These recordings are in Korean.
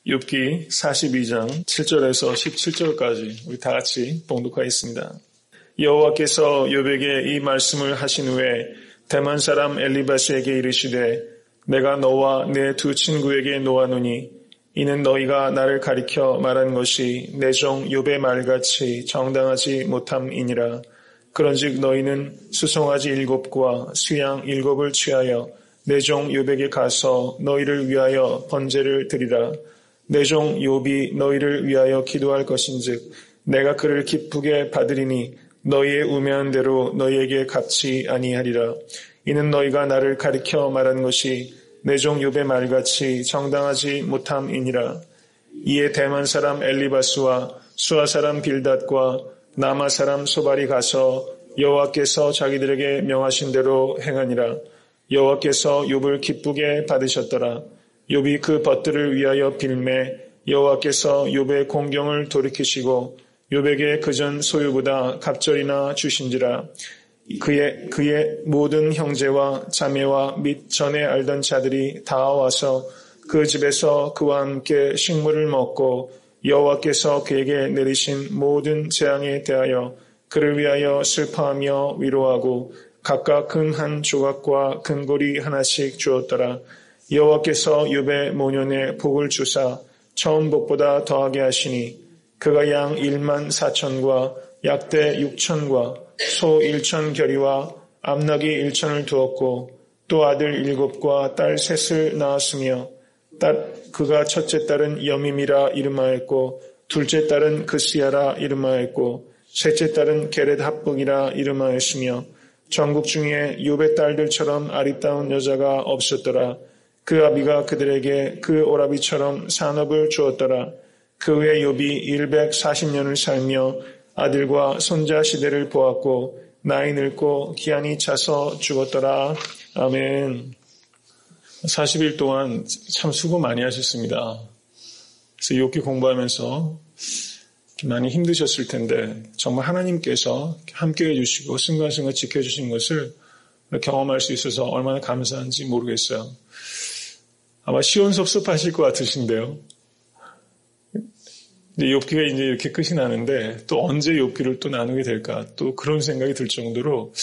욥기 42장 7절에서 17절까지 우리 다 같이 봉독하겠습니다. 여호와께서 욥에게 이 말씀을 하신 후에 대만 사람 엘리바스에게 이르시되 내가 너와 내 두 친구에게 노하노니 이는 너희가 나를 가리켜 말한 것이 내 종 욥의 말같이 정당하지 못함이니라. 그런즉 너희는 수송아지 7과 수양 7을 취하여 내 종 욥에게 가서 너희를 위하여 번제를 드리라. 내 종 욥이 너희를 위하여 기도할 것인즉 내가 그를 기쁘게 받으리니 너희의 우매한 대로 너희에게 갚지 아니하리라. 이는 너희가 나를 가리켜 말한 것이 내 종 욥의 말같이 정당하지 못함이니라. 이에 대만 사람 엘리바스와 수아 사람 빌닷과 나마 사람 소발이 가서 여호와께서 자기들에게 명하신 대로 행하니라. 여호와께서 욥을 기쁘게 받으셨더라. 욥이 그 벗들을 위하여 빌매 여호와께서 욥의 공경을 돌이키시고 욥에게 그전 소유보다 갑절이나 주신지라. 그의 모든 형제와 자매와 및 전에 알던 자들이 다 와서 그 집에서 그와 함께 식물을 먹고 여호와께서 그에게 내리신 모든 재앙에 대하여 그를 위하여 슬퍼하며 위로하고 각각 금 한 조각과 금고리 하나씩 주었더라. 여호와께서 욥의 모년에 복을 주사 처음 복보다 더하게 하시니 그가 양 1만 4천과 약대 6천과 소 1천 결이와 암나귀 1천을 두었고 또 아들 7과 딸 3을 낳았으며 그가 첫째 딸은 여밈이라 이름하였고 둘째 딸은 그스야라 이름하였고 셋째 딸은 게렛 합복이라 이름하였으며 전국 중에 욥의 딸들처럼 아리따운 여자가 없었더라. 그 아비가 그들에게 그 오라비처럼 산업을 주었더라. 그 후에 욥이 140년을 살며 아들과 손자 시대를 보았고 나이 늙고 기한이 차서 죽었더라. 아멘. 40일 동안 참 수고 많이 하셨습니다. 그래서 욥기 공부하면서 많이 힘드셨을 텐데 정말 하나님께서 함께해 주시고 순간순간 지켜주신 것을 경험할 수 있어서 얼마나 감사한지 모르겠어요. 아마 시원섭섭하실 것 같으신데요. 욥기가 이제 이렇게 끝이 나는데 또 언제 욥기를 또 나누게 될까 또 그런 생각이 들 정도로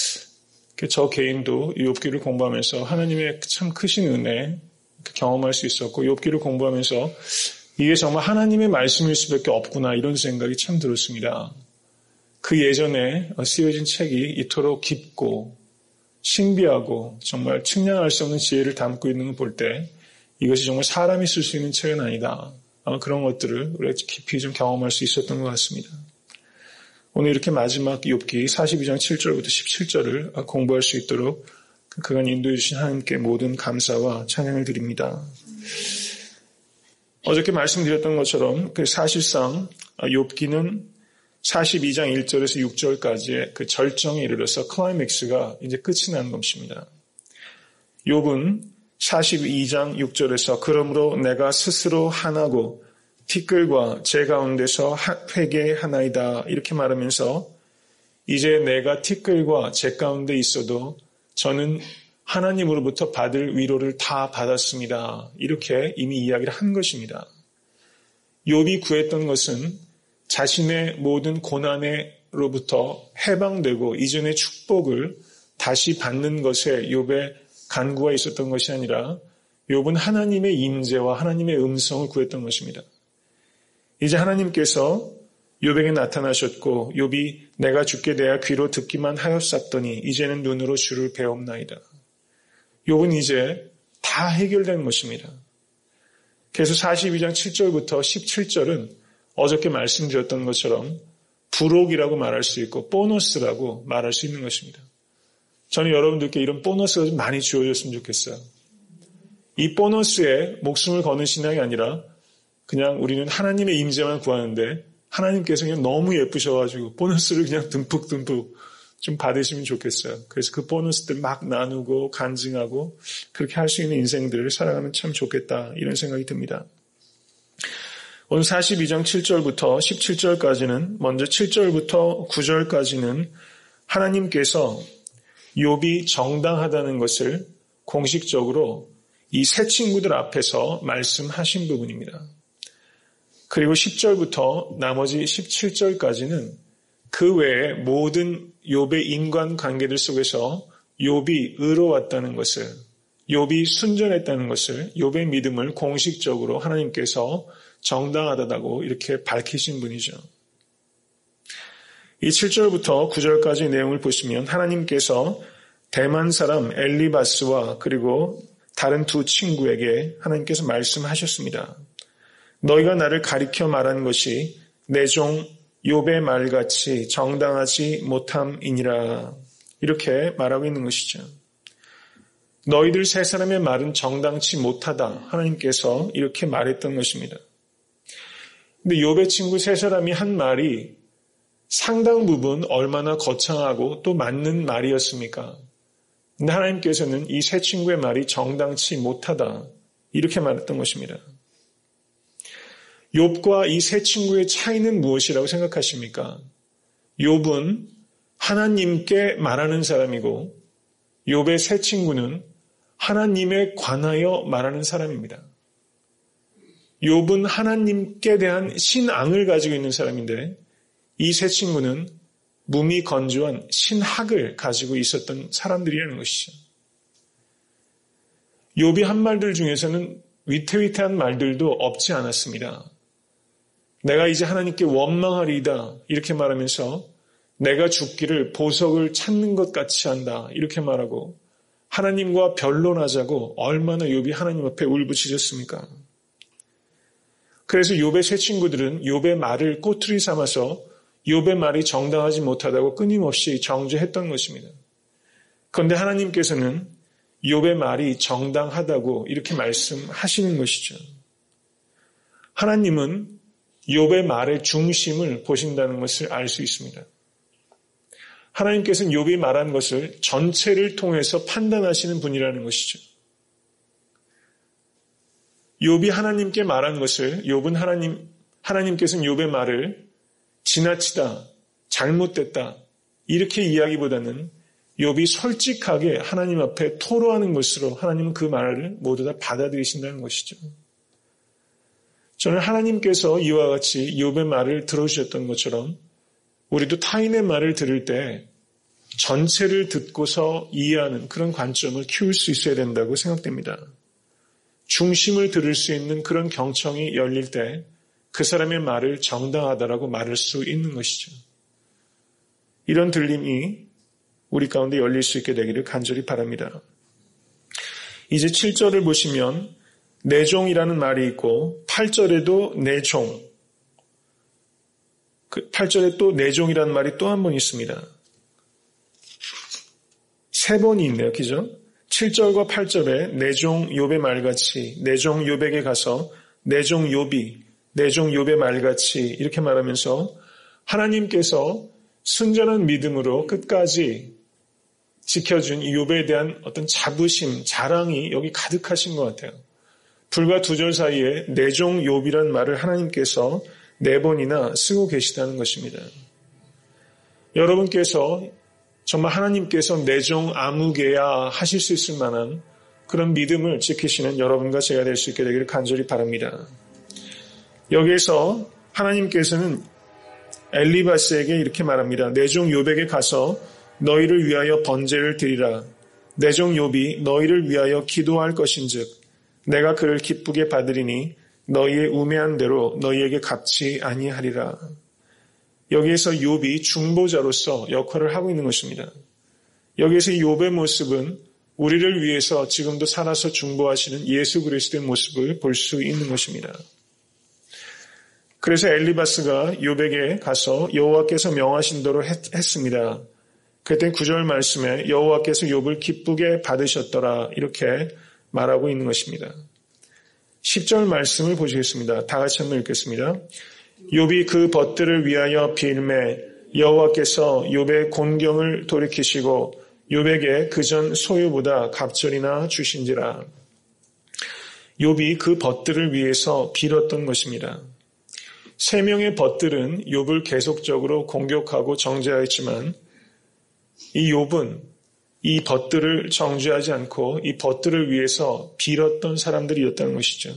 저 개인도 욥기를 공부하면서 하나님의 참 크신 은혜 경험할 수 있었고 욥기를 공부하면서 이게 정말 하나님의 말씀일 수밖에 없구나 이런 생각이 참 들었습니다. 그 예전에 쓰여진 책이 이토록 깊고 신비하고 정말 측량할 수 없는 지혜를 담고 있는 걸 볼 때 이것이 정말 사람이 쓸 수 있는 책은 아니다. 아마 그런 것들을 우리가 깊이 좀 경험할 수 있었던 것 같습니다. 오늘 이렇게 마지막 욥기 42장 7절부터 17절을 공부할 수 있도록 그간 인도해 주신 하나님께 모든 감사와 찬양을 드립니다. 어저께 말씀드렸던 것처럼 사실상 욥기는 42장 1절에서 6절까지의 그 절정에 이르러서 클라이맥스가 이제 끝이 난 것입니다. 욥은 42장 6절에서 그러므로 내가 스스로 하나고 티끌과 제 가운데서 회개하나이다 이렇게 말하면서 이제 내가 티끌과 제 가운데 있어도 저는 하나님으로부터 받을 위로를 다 받았습니다. 이렇게 이미 이야기를 한 것입니다. 욥이 구했던 것은 자신의 모든 고난으로부터 해방되고 이전의 축복을 다시 받는 것에 욥의 간구가 있었던 것이 아니라 욥은 하나님의 임재와 하나님의 음성을 구했던 것입니다. 이제 하나님께서 욥에게 나타나셨고 욥이 내가 주께 대하 귀로 듣기만 하였사더니 이제는 눈으로 주를 배옵나이다. 욥은 이제 다 해결된 것입니다. 그래서 42장 7절부터 17절은 어저께 말씀드렸던 것처럼 부록이라고 말할 수 있고 보너스라고 말할 수 있는 것입니다. 저는 여러분들께 이런 보너스가 좀 많이 주어졌으면 좋겠어요. 이 보너스에 목숨을 거는 신앙이 아니라 그냥 우리는 하나님의 임재만 구하는데 하나님께서 그냥 너무 예쁘셔가지고 보너스를 그냥 듬뿍듬뿍 좀 받으시면 좋겠어요. 그래서 그 보너스들 막 나누고 간증하고 그렇게 할 수 있는 인생들을 살아가면 참 좋겠다 이런 생각이 듭니다. 오늘 42장 7절부터 17절까지는 먼저 7절부터 9절까지는 하나님께서 욥이 정당하다는 것을 공식적으로 이 세 친구들 앞에서 말씀하신 부분입니다. 그리고 10절부터 나머지 17절까지는 그 외에 모든 욥의 인간관계들 속에서 욥이 의로웠다는 것을, 욥이 순전했다는 것을, 욥의 믿음을 공식적으로 하나님께서 정당하다고 이렇게 밝히신 분이죠. 이 7절부터 9절까지 내용을 보시면 하나님께서 대만 사람 엘리바스와 그리고 다른 두 친구에게 하나님께서 말씀하셨습니다. 너희가 나를 가리켜 말한 것이 내 종 욥의 말같이 정당하지 못함이니라. 이렇게 말하고 있는 것이죠. 너희들 세 사람의 말은 정당치 못하다. 하나님께서 이렇게 말했던 것입니다. 근데 욥의 친구 세 사람이 한 말이 상당 부분 얼마나 거창하고 또 맞는 말이었습니까? 근데 하나님께서는 이 세 친구의 말이 정당치 못하다. 이렇게 말했던 것입니다. 욥과 이 세 친구의 차이는 무엇이라고 생각하십니까? 욥은 하나님께 말하는 사람이고 욥의 세 친구는 하나님에 관하여 말하는 사람입니다. 욥은 하나님께 대한 신앙을 가지고 있는 사람인데 이 세 친구는 몸이 건조한 신학을 가지고 있었던 사람들이라는 것이죠. 욥이 한 말들 중에서는 위태위태한 말들도 없지 않았습니다. 내가 이제 하나님께 원망하리이다 이렇게 말하면서 내가 죽기를 보석을 찾는 것 같이 한다 이렇게 말하고 하나님과 변론하자고 얼마나 욥이 하나님 앞에 울부짖었습니까? 그래서 욥의 세 친구들은 욥의 말을 꼬투리 삼아서 욥의 말이 정당하지 못하다고 끊임없이 정죄했던 것입니다. 그런데 하나님께서는 욥의 말이 정당하다고 이렇게 말씀하시는 것이죠. 하나님은 욥의 말의 중심을 보신다는 것을 알 수 있습니다. 하나님께서는 욥이 말한 것을 전체를 통해서 판단하시는 분이라는 것이죠. 욥이 하나님께 말한 것을 하나님께서는 욥의 말을 지나치다, 잘못됐다 이렇게 이야기보다는 욥이 솔직하게 하나님 앞에 토로하는 것으로 하나님은 그 말을 모두 다 받아들이신다는 것이죠. 저는 하나님께서 이와 같이 욥의 말을 들어주셨던 것처럼 우리도 타인의 말을 들을 때 전체를 듣고서 이해하는 그런 관점을 키울 수 있어야 된다고 생각됩니다. 중심을 들을 수 있는 그런 경청이 열릴 때 그 사람의 말을 정당하다라고 말할 수 있는 것이죠. 이런 들림이 우리 가운데 열릴 수 있게 되기를 간절히 바랍니다. 이제 7절을 보시면 내 종이라는 말이 있고 8절에도 내 종, 8절에 또 내 종이라는 말이 또 한 번 있습니다. 세 번이 있네요. 그죠? 7절과 8절에 내 종 욥의 말같이 내 종 욥에게 가서 내 종 욥이 내 종 욥의 말같이 이렇게 말하면서 하나님께서 순전한 믿음으로 끝까지 지켜준 이 욥에 대한 어떤 자부심, 자랑이 여기 가득하신 것 같아요. 불과 2절 사이에 내 종 욥이란 말을 하나님께서 4번이나 쓰고 계시다는 것입니다. 여러분께서 정말 하나님께서 내 종 아무개야 하실 수 있을 만한 그런 믿음을 지키시는 여러분과 제가 될 수 있게 되기를 간절히 바랍니다. 여기에서 하나님께서는 엘리바스에게 이렇게 말합니다. 내 종 욥에게 가서 너희를 위하여 번제를 드리라. 내 종 욥이 너희를 위하여 기도할 것인즉 내가 그를 기쁘게 받으리니 너희의 우매한 대로 너희에게 갚지 아니하리라. 여기에서 욥이 중보자로서 역할을 하고 있는 것입니다. 여기에서 이 욥의 모습은 우리를 위해서 지금도 살아서 중보하시는 예수 그리스도의 모습을 볼 수 있는 것입니다. 그래서 엘리바스가 욥에게 가서 여호와께서 명하신 대로 했습니다. 그때 9절 말씀에 여호와께서 욥을 기쁘게 받으셨더라 이렇게 말하고 있는 것입니다. 10절 말씀을 보시겠습니다. 다 같이 한번 읽겠습니다. 욥이 그 벗들을 위하여 빌매 여호와께서 욥의 곤경을 돌이키시고 욥에게 그전 소유보다 갑절이나 주신지라. 욥이 그 벗들을 위해서 빌었던 것입니다. 3명의 벗들은 욥을 계속적으로 공격하고 정죄하였지만 이 욥은 이 벗들을 정죄하지 않고 이 벗들을 위해서 빌었던 사람들이었다는 것이죠.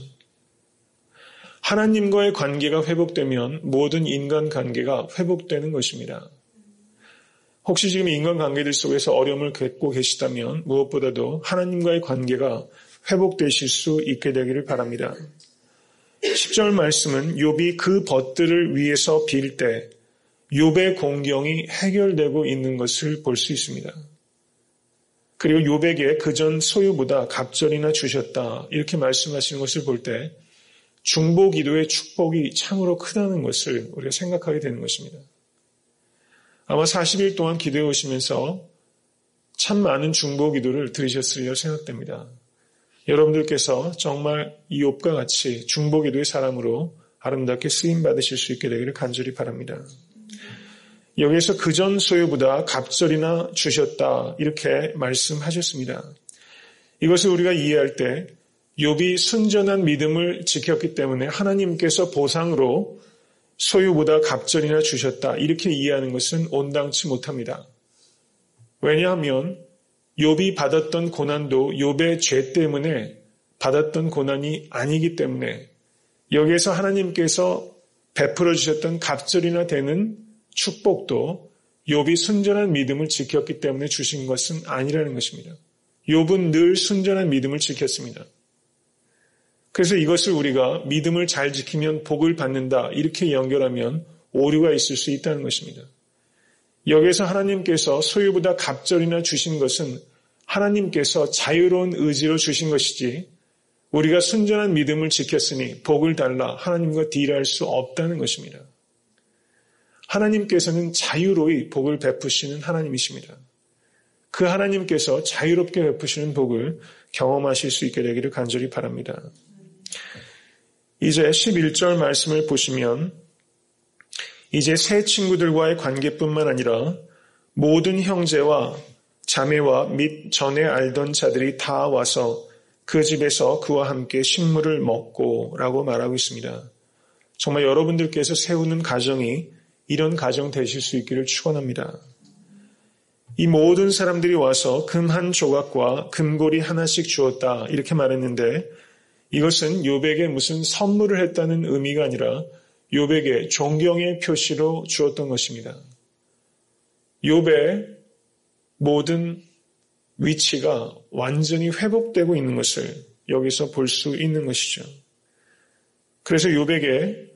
하나님과의 관계가 회복되면 모든 인간 관계가 회복되는 것입니다. 혹시 지금 인간관계들 속에서 어려움을 겪고 계시다면 무엇보다도 하나님과의 관계가 회복되실 수 있게 되기를 바랍니다. 10절 말씀은 욥이 그 벗들을 위해서 빌 때 욥의 공경이 해결되고 있는 것을 볼 수 있습니다. 그리고 욥에게 그전 소유보다 갑절이나 주셨다 이렇게 말씀하시는 것을 볼 때 중보기도의 축복이 참으로 크다는 것을 우리가 생각하게 되는 것입니다. 아마 40일 동안 기도해 오시면서 참 많은 중보기도를 들으셨으리라 생각됩니다. 여러분들께서 정말 이 욥과 같이 중보기도의 사람으로 아름답게 쓰임받으실 수 있게 되기를 간절히 바랍니다. 여기에서 그전 소유보다 갑절이나 주셨다 이렇게 말씀하셨습니다. 이것을 우리가 이해할 때 욥이 순전한 믿음을 지켰기 때문에 하나님께서 보상으로 소유보다 갑절이나 주셨다 이렇게 이해하는 것은 온당치 못합니다. 왜냐하면 욥이 받았던 고난도 욥의 죄 때문에 받았던 고난이 아니기 때문에 여기에서 하나님께서 베풀어 주셨던 갑절이나 되는 축복도 욥이 순전한 믿음을 지켰기 때문에 주신 것은 아니라는 것입니다. 욥은 늘 순전한 믿음을 지켰습니다. 그래서 이것을 우리가 믿음을 잘 지키면 복을 받는다 이렇게 연결하면 오류가 있을 수 있다는 것입니다. 여기에서 하나님께서 소유보다 갑절이나 주신 것은 하나님께서 자유로운 의지로 주신 것이지 우리가 순전한 믿음을 지켰으니 복을 달라 하나님과 딜할 수 없다는 것입니다. 하나님께서는 자유로이 복을 베푸시는 하나님이십니다. 그 하나님께서 자유롭게 베푸시는 복을 경험하실 수 있게 되기를 간절히 바랍니다. 이제 11절 말씀을 보시면 이제 새 친구들과의 관계뿐만 아니라 모든 형제와 자매와 및 전에 알던 자들이 다 와서 그 집에서 그와 함께 식물을 먹고 라고 말하고 있습니다. 정말 여러분들께서 세우는 가정이 이런 가정 되실 수 있기를 축원합니다. 이 모든 사람들이 와서 금 한 조각과 금고리 하나씩 주었다 이렇게 말했는데 이것은 욥에게 무슨 선물을 했다는 의미가 아니라 욥에게 존경의 표시로 주었던 것입니다. 욥의 모든 위치가 완전히 회복되고 있는 것을 여기서 볼 수 있는 것이죠. 그래서 욥에게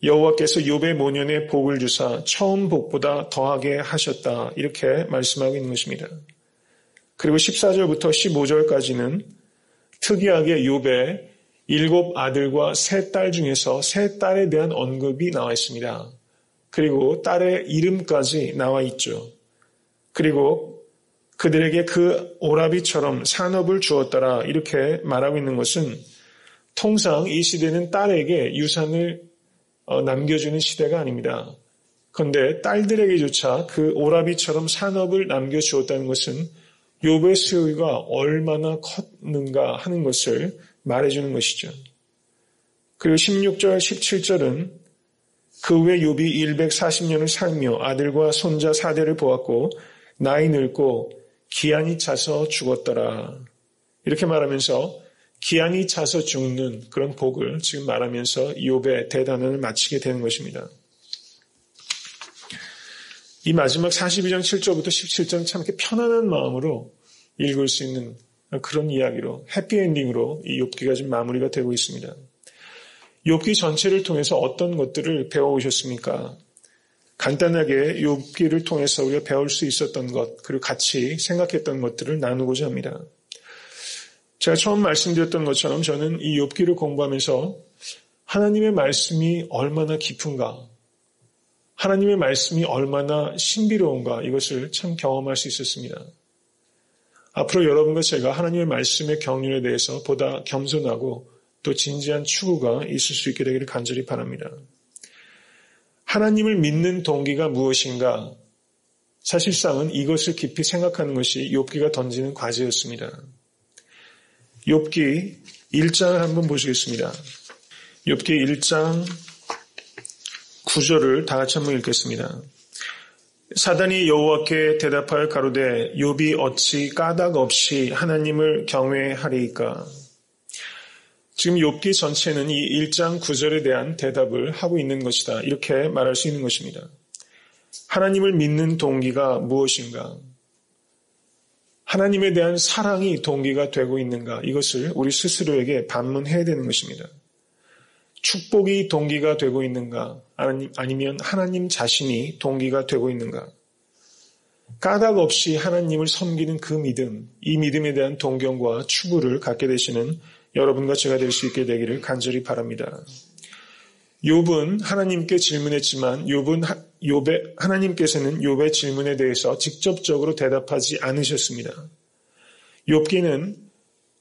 여호와께서 욥의 모년에 복을 주사 처음 복보다 더하게 하셨다 이렇게 말씀하고 있는 것입니다. 그리고 14절부터 15절까지는 특이하게 욥의 7 아들과 3 딸 중에서 3 딸에 대한 언급이 나와 있습니다. 그리고 딸의 이름까지 나와 있죠. 그리고 그들에게 그 오라비처럼 산업을 주었더라 이렇게 말하고 있는 것은 통상 이 시대는 딸에게 유산을 남겨주는 시대가 아닙니다. 그런데 딸들에게조차 그 오라비처럼 산업을 남겨주었다는 것은 욥의 소유가 얼마나 컸는가 하는 것을 말해주는 것이죠. 그리고 16절, 17절은 그 후에 욥이 140년을 살며 아들과 손자 4대를 보았고 나이 늙고 기한이 차서 죽었더라. 이렇게 말하면서 기한이 차서 죽는 그런 복을 지금 말하면서 욥의 대단원을 마치게 되는 것입니다. 이 마지막 42장 7절부터 17절은 참 이렇게 편안한 마음으로 읽을 수 있는 그런 이야기로 해피엔딩으로 이 욥기가 지금 마무리가 되고 있습니다. 욥기 전체를 통해서 어떤 것들을 배워오셨습니까? 간단하게 욥기를 통해서 우리가 배울 수 있었던 것 그리고 같이 생각했던 것들을 나누고자 합니다. 제가 처음 말씀드렸던 것처럼 저는 이 욥기를 공부하면서 하나님의 말씀이 얼마나 깊은가, 하나님의 말씀이 얼마나 신비로운가 이것을 참 경험할 수 있었습니다. 앞으로 여러분과 제가 하나님의 말씀의 경륜에 대해서 보다 겸손하고 또 진지한 추구가 있을 수 있게 되기를 간절히 바랍니다. 하나님을 믿는 동기가 무엇인가? 사실상은 이것을 깊이 생각하는 것이 욥기가 던지는 과제였습니다. 욥기 1장을 한번 보시겠습니다. 욥기 1장 9절을 다 같이 한번 읽겠습니다. 사단이 여호와께 대답하여 가로되 욥이 어찌 까닭 없이 하나님을 경외하리이까. 지금 욥기 전체는 이 1장 9절에 대한 대답을 하고 있는 것이다. 이렇게 말할 수 있는 것입니다. 하나님을 믿는 동기가 무엇인가? 하나님에 대한 사랑이 동기가 되고 있는가? 이것을 우리 스스로에게 반문해야 되는 것입니다. 축복이 동기가 되고 있는가? 아니면 하나님 자신이 동기가 되고 있는가? 까닭 없이 하나님을 섬기는 그 믿음, 이 믿음에 대한 동경과 추구를 갖게 되시는 여러분과 제가 될 수 있게 되기를 간절히 바랍니다. 욥은 하나님께 질문했지만 하나님께서는 욥의 질문에 대해서 직접적으로 대답하지 않으셨습니다. 욥기는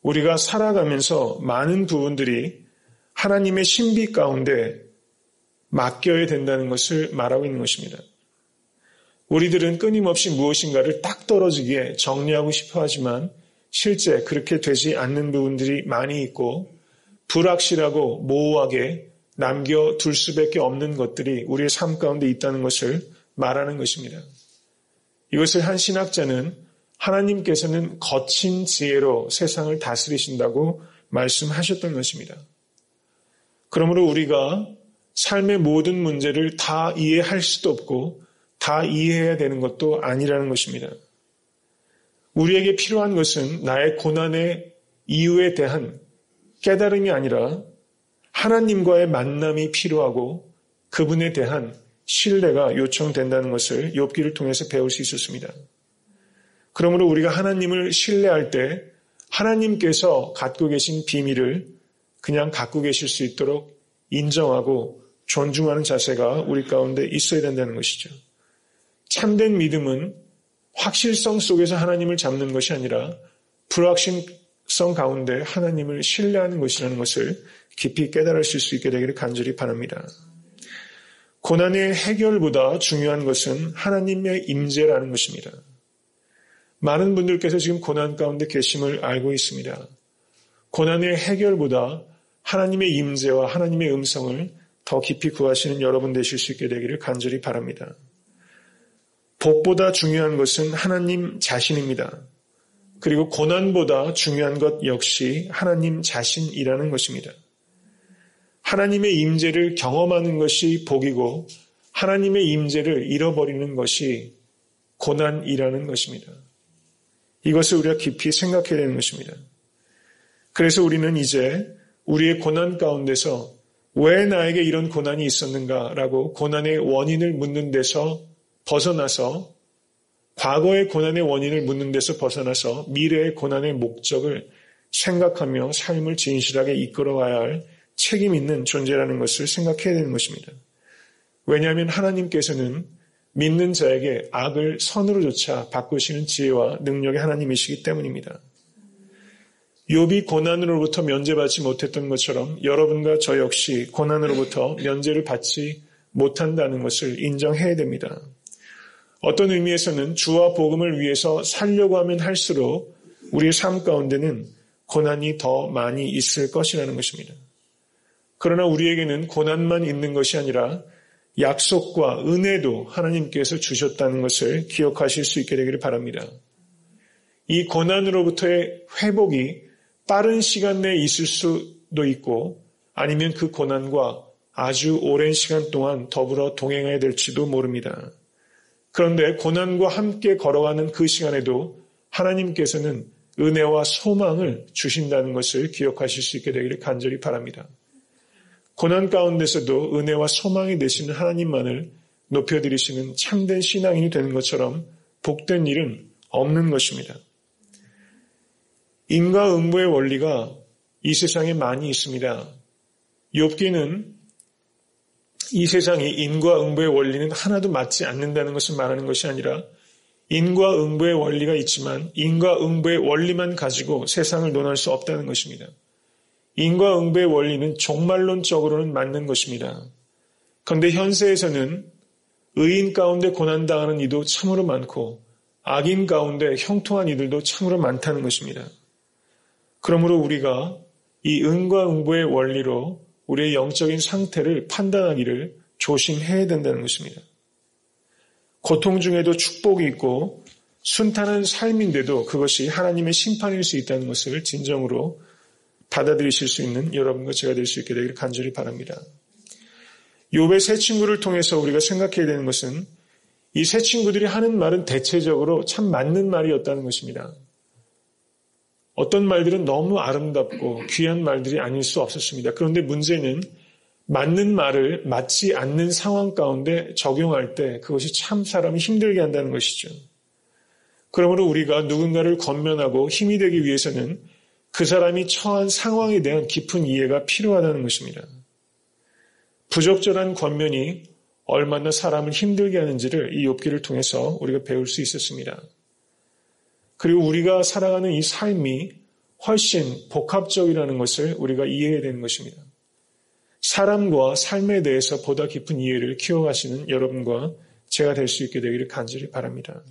우리가 살아가면서 많은 부분들이 하나님의 신비 가운데 맡겨야 된다는 것을 말하고 있는 것입니다. 우리들은 끊임없이 무엇인가를 딱 떨어지게 정리하고 싶어 하지만 실제 그렇게 되지 않는 부분들이 많이 있고 불확실하고 모호하게 남겨둘 수밖에 없는 것들이 우리의 삶 가운데 있다는 것을 말하는 것입니다. 이것을 한 신학자는 하나님께서는 거친 지혜로 세상을 다스리신다고 말씀하셨던 것입니다. 그러므로 우리가 삶의 모든 문제를 다 이해할 수도 없고 다 이해해야 되는 것도 아니라는 것입니다. 우리에게 필요한 것은 나의 고난의 이유에 대한 깨달음이 아니라 하나님과의 만남이 필요하고 그분에 대한 신뢰가 요청된다는 것을 욥기를 통해서 배울 수 있었습니다. 그러므로 우리가 하나님을 신뢰할 때 하나님께서 갖고 계신 비밀을 그냥 갖고 계실 수 있도록 인정하고 존중하는 자세가 우리 가운데 있어야 된다는 것이죠. 참된 믿음은 확실성 속에서 하나님을 잡는 것이 아니라 불확실성 가운데 하나님을 신뢰하는 것이라는 것을 깊이 깨달으실 수 있게 되기를 간절히 바랍니다. 고난의 해결보다 중요한 것은 하나님의 임재라는 것입니다. 많은 분들께서 지금 고난 가운데 계심을 알고 있습니다. 고난의 해결보다 하나님의 임재와 하나님의 음성을 더 깊이 구하시는 여러분 되실 수 있게 되기를 간절히 바랍니다. 복보다 중요한 것은 하나님 자신입니다. 그리고 고난보다 중요한 것 역시 하나님 자신이라는 것입니다. 하나님의 임재를 경험하는 것이 복이고 하나님의 임재를 잃어버리는 것이 고난이라는 것입니다. 이것을 우리가 깊이 생각해야 되는 것입니다. 그래서 우리는 이제 우리의 고난 가운데서 왜 나에게 이런 고난이 있었는가라고 고난의 원인을 묻는 데서 벗어나서 과거의 고난의 원인을 묻는 데서 벗어나서 미래의 고난의 목적을 생각하며 삶을 진실하게 이끌어가야 할 책임 있는 존재라는 것을 생각해야 되는 것입니다. 왜냐하면 하나님께서는 믿는 자에게 악을 선으로조차 바꾸시는 지혜와 능력의 하나님이시기 때문입니다. 욥이 고난으로부터 면제받지 못했던 것처럼 여러분과 저 역시 고난으로부터 면제를 받지 못한다는 것을 인정해야 됩니다. 어떤 의미에서는 주와 복음을 위해서 살려고 하면 할수록 우리의 삶 가운데는 고난이 더 많이 있을 것이라는 것입니다. 그러나 우리에게는 고난만 있는 것이 아니라 약속과 은혜도 하나님께서 주셨다는 것을 기억하실 수 있게 되기를 바랍니다. 이 고난으로부터의 회복이 빠른 시간 내에 있을 수도 있고 아니면 그 고난과 아주 오랜 시간 동안 더불어 동행해야 될지도 모릅니다. 그런데 고난과 함께 걸어가는 그 시간에도 하나님께서는 은혜와 소망을 주신다는 것을 기억하실 수 있게 되기를 간절히 바랍니다. 고난 가운데서도 은혜와 소망이 되시는 하나님만을 높여드리시는 참된 신앙인이 되는 것처럼 복된 일은 없는 것입니다. 인과응보의 원리가 이 세상에 많이 있습니다. 욥기는 이 세상이 인과응보의 원리는 하나도 맞지 않는다는 것을 말하는 것이 아니라 인과응보의 원리가 있지만 인과응보의 원리만 가지고 세상을 논할 수 없다는 것입니다. 인과응보의 원리는 종말론적으로는 맞는 것입니다. 그런데 현세에서는 의인 가운데 고난당하는 이도 참으로 많고 악인 가운데 형통한 이들도 참으로 많다는 것입니다. 그러므로 우리가 이 인과응보의 원리로 우리의 영적인 상태를 판단하기를 조심해야 된다는 것입니다. 고통 중에도 축복이 있고 순탄한 삶인데도 그것이 하나님의 심판일 수 있다는 것을 진정으로 받아들이실 수 있는 여러분과 제가 될 수 있게 되기를 간절히 바랍니다. 욥의 세 친구를 통해서 우리가 생각해야 되는 것은 이 세 친구들이 하는 말은 대체적으로 참 맞는 말이었다는 것입니다. 어떤 말들은 너무 아름답고 귀한 말들이 아닐 수 없었습니다. 그런데 문제는 맞는 말을 맞지 않는 상황 가운데 적용할 때 그것이 참 사람이 힘들게 한다는 것이죠. 그러므로 우리가 누군가를 권면하고 힘이 되기 위해서는 그 사람이 처한 상황에 대한 깊은 이해가 필요하다는 것입니다. 부적절한 권면이 얼마나 사람을 힘들게 하는지를 이 욥기를 통해서 우리가 배울 수 있었습니다. 그리고 우리가 살아가는 이 삶이 훨씬 복합적이라는 것을 우리가 이해해야 되는 것입니다. 사람과 삶에 대해서 보다 깊은 이해를 키워가시는 여러분과 제가 될 수 있게 되기를 간절히 바랍니다.